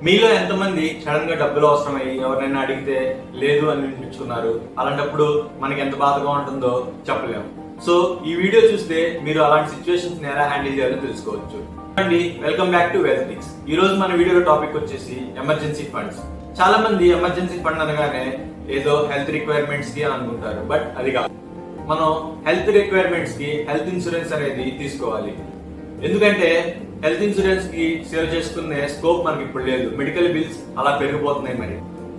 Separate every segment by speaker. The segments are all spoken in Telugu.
Speaker 1: మీలో ఎంతమంది సడన్ గా డబ్బులు అవసరమై ఎవరైనా అడిగితే లేదు అని వినిపించుకున్నారు? అలాంటప్పుడు మనకి ఎంత బాధగా ఉంటుందో చెప్పలేము. సో ఈ వీడియో చూస్తే మీరు అలాంటి సిచ్యువేషన్స్ ఎలా హ్యాండిల్ చేయాలో తెలుసుకోవచ్చు. అండి, వెల్కమ్ బ్యాక్ టు వెల్తిక్స్. ఈ రోజు మన వీడియో టాపిక్ వచ్చేసి ఎమర్జెన్సీ ఫండ్స్. చాలా మంది ఎమర్జెన్సీ ఫండ్ అనగానే ఏదో హెల్త్ రిక్వైర్మెంట్స్ కి అనుకుంటారు, బట్ అది కాదు. మనం హెల్త్ రిక్వైర్మెంట్స్ కి హెల్త్ ఇన్సూరెన్స్ అనేది తీసుకోవాలి. ఎందుకంటే హెల్త్ ఇన్సూరెన్స్ కి సేవ్ చేసుకునే స్కోప్ మనకి ఇప్పుడు లేదు. మెడికల్ బిల్స్ అలా పెరిగిపోతున్నాయి మరి.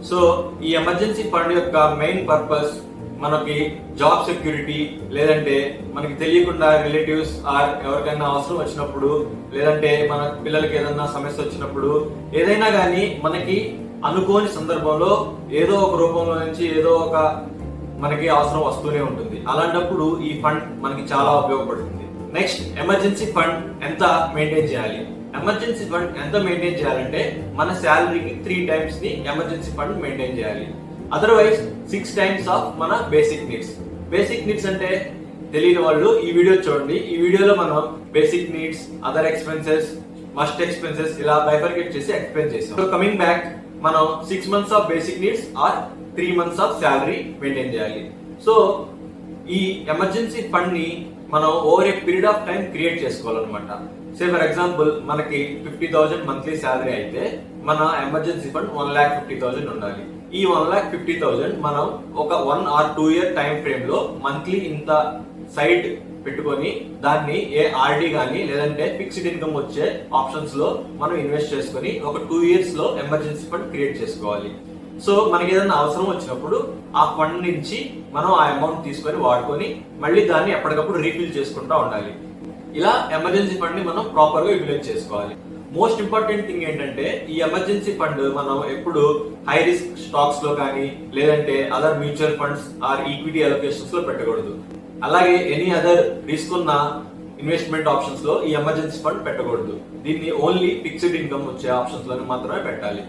Speaker 1: సో ఈ ఎమర్జెన్సీ ఫండ్ యొక్క మెయిన్ పర్పస్ మనకి జాబ్ సెక్యూరిటీ, లేదంటే మనకి తెలియకుండా రిలేటివ్స్ ఆర్ ఎవరికైనా అవసరం వచ్చినప్పుడు, లేదంటే మన పిల్లలకి ఏదైనా సమస్య వచ్చినప్పుడు, ఏదైనా కానీ మనకి అనుకోని సందర్భంలో ఏదో ఒక రూపంలో నుంచి ఏదో ఒక మనకి అవసరం వస్తూనే ఉంటుంది. అలాంటప్పుడు ఈ ఫండ్ మనకి చాలా ఉపయోగపడుతుంది. నెక్స్ట్, ఎమర్జెన్సీ ఫండ్ ఎంత మెయింటైన్ చేయాలి? ఎమర్జెన్సీ ఫండ్ ఎంత మెయింటైన్ చేయాలంటే మన శాలరీకి 3 times ని ఎమర్జెన్సీ ఫండ్ మెయింటైన్ చేయాలి. అదర్వైజ్ 6 times ఆఫ్ మన బేసిక్ నీడ్స్. బేసిక్ నీడ్స్ అంటే తెలియని వాళ్ళు ఈ వీడియో చూడండి. ఈ వీడియోలో మనం basic needs, other expenses, must expenses ఇలా బైఫర్కేట్ చేసి ఎక్స్ప్లెయిన్ చేసాం. సో కమింగ్ బ్యాక్, మనం 6 months of basic needs or 3 months of salary maintain చేయాలి. సో ఈ ఎమర్జెన్సీ ఫండ్ ని మనం over a period of time create చేసుకోవాలన్నమాట. సే ఫర్ ఎగ్జాంపుల్ మనకి 50,000 మంత్లీ శాలరీ అయితే మన ఎమర్జెన్సీ ఫండ్ 1,50,000 ఉండాలి. ఈ 1,50,000 మనం ఒక 1 or 2 year టైం ఫ్రేమ్ లో మంత్లీ ఇంత సైడ్ పెట్టుకొని దాన్ని ఏ ఆర్డీ గానీ లేదంటే ఫిక్స్డ్ ఇన్కమ్ వచ్చే ఆప్షన్స్ లో మనం ఇన్వెస్ట్ చేసుకొని ఒక 2 years లో ఎమర్జెన్సీ ఫండ్ క్రియేట్ చేసుకోవాలి. సో మనకి ఏదైనా అవసరం వచ్చినప్పుడు ఆ ఫండ్ నుంచి మనం ఆ అమౌంట్ తీసుకొని వాడుకొని మళ్ళీ దాన్ని ఎప్పటికప్పుడు రీఫిల్ చేసుకుంటూ ఉండాలి. ఇలా ఎమర్జెన్సీ ఫండ్ ని మనం ప్రాపర్ గా యూటిలైజ్ చేసుకోవాలి. మోస్ట్ ఇంపార్టెంట్ థింగ్ ఏంటంటే ఈ ఎమర్జెన్సీ ఫండ్ మనం ఎప్పుడు హై రిస్క్ స్టాక్స్ లో కానీ లేదంటే other mutual funds or equity allocations లో పెట్టకూడదు. అలాగే ఎనీ అదర్ రిస్క్ ఉన్న ఇన్వెస్ట్మెంట్ ఆప్షన్స్ లో ఈ ఎమర్జెన్సీ ఫండ్ పెట్టకూడదు. దీన్ని ఓన్లీ ఫిక్స్డ్ ఇన్కమ్ వచ్చే ఆప్షన్స్ లో మాత్రమే పెట్టాలి.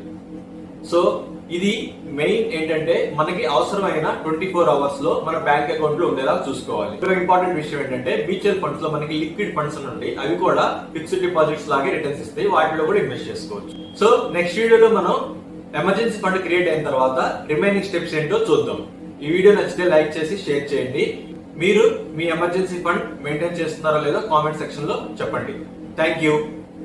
Speaker 1: సో ఇది మెయిన్ ఏంటంటే మనకి అవసరమైన 24 hours లో మన బ్యాంక్ అకౌంట్ లో ఉండేలా చూసుకోవాలి. ఇంపార్టెంట్ విషయం ఏంటంటే మ్యూచువల్ ఫండ్స్ లో మనకి లిక్విడ్ ఫండ్స్ ఉంటాయి. అవి కూడా ఫిక్స్డ్ డిపాజిట్స్ లాగే రిటర్న్స్ ఇస్తాయి. వాటిలో కూడా ఇన్వెస్ట్ చేసుకోవచ్చు. సో నెక్స్ట్ వీడియోలో మనం ఎమర్జెన్సీ ఫండ్ క్రియేట్ అయిన తర్వాత రిమైనింగ్ స్టెప్స్ ఏంటో చూద్దాం. ఈ వీడియో నచ్చితే లైక్ చేసి షేర్ చేయండి. మీరు మీ ఎమర్జెన్సీ ఫండ్ మెయింటైన్ చేస్తున్నారో లేదో కామెంట్ సెక్షన్ లో చెప్పండి. Thank you.